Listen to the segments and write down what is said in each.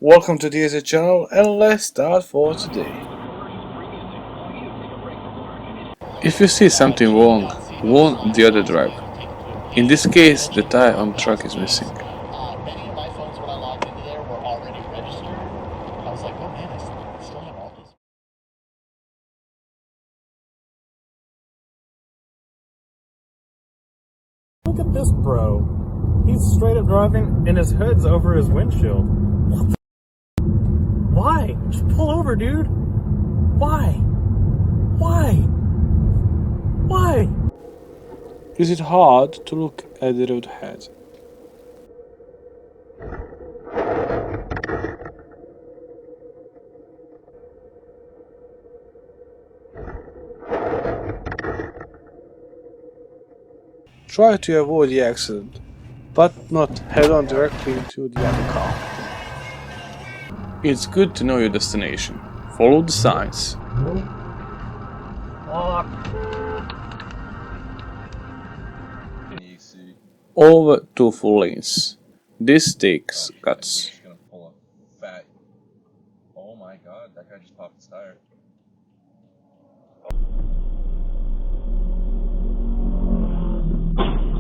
Welcome to the DZ channel and let's start for today. If you see something wrong, warn the other driver. In this case, the tire on the truck is missing. Many of my phones when I logged into there were already registered. I was like, oh man, I still have all these. Look at this bro. He's straight up driving and his hood's over his windshield. What the Why? Just pull over, dude. Why? Why? Is it hard to look at the road ahead? Try to avoid the accident, but not head on directly into the other car. It's good to know your destination. Follow the signs. Over 2 full lanes. This takes guts. Gonna pull a fat. Oh my god, that guy just popped his tire.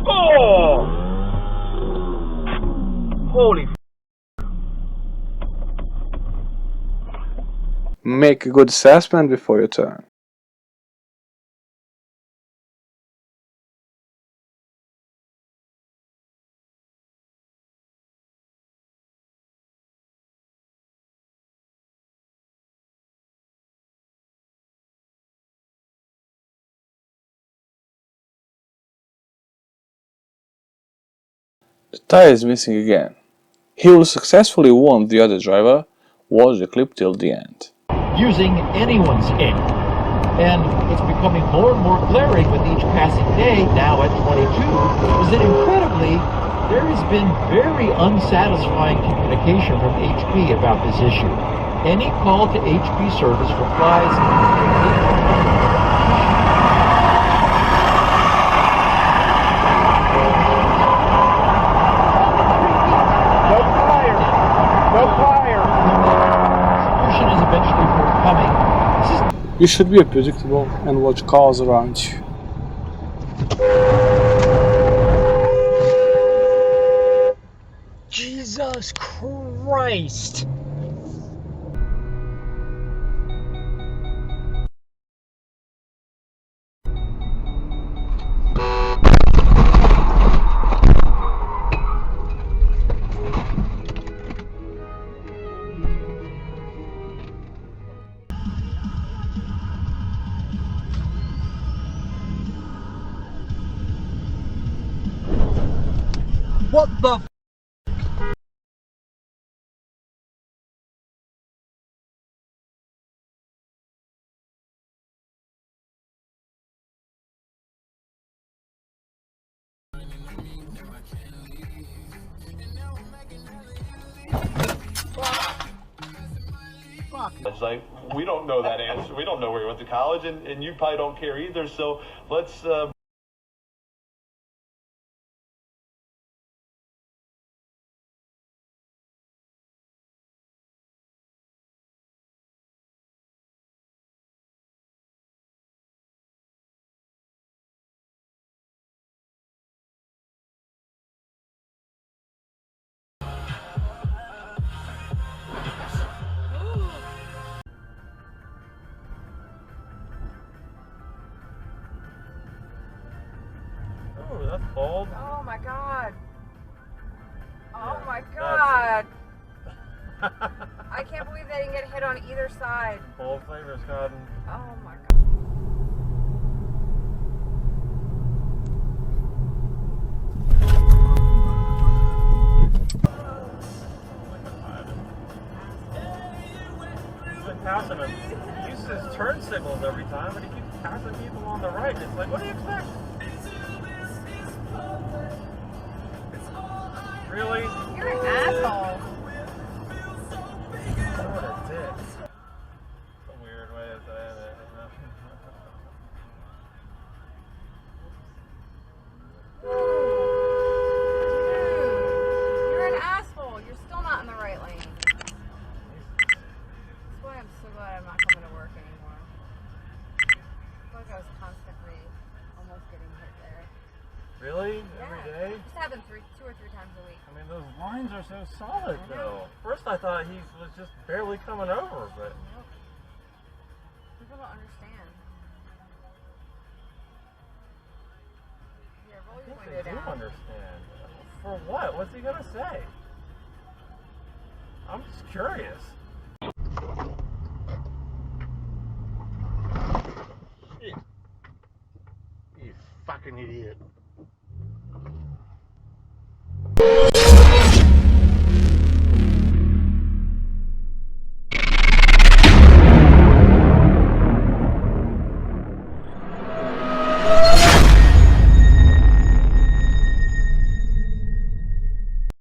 Oh! Holy Make a good assessment before you turn. The tire is missing again. He will successfully warn the other driver. Watch the clip till the end. Using anyone's ink. And what's becoming more and more glaring with each passing day, now at 22, is that incredibly, there has been very unsatisfying communication from HP about this issue. Any call to HP service replies, solution is eventually forthcoming. You should be predictable and watch cars around you. Jesus Christ! What the It's like, we don't know that answer. We don't know where he went to college, and you probably don't care either. So let's. Oh, that's bold. Oh my god. Oh my god. I can't believe they didn't get hit on either side. Bold flavors, Cotton. Oh my god. He's been passing him. He uses his turn signals every time, but he keeps passing people on the right. It's like, what do you expect? Really? You're an asshole. What a dick. That's a weird way of saying it. You're an asshole. You're still not in the right lane. It was solid though. First I thought he was just barely coming over, but Nope. People don't understand. Yeah, roll I your think window they do down. understand. For what? What's he gonna say? I'm just curious. You fucking idiot.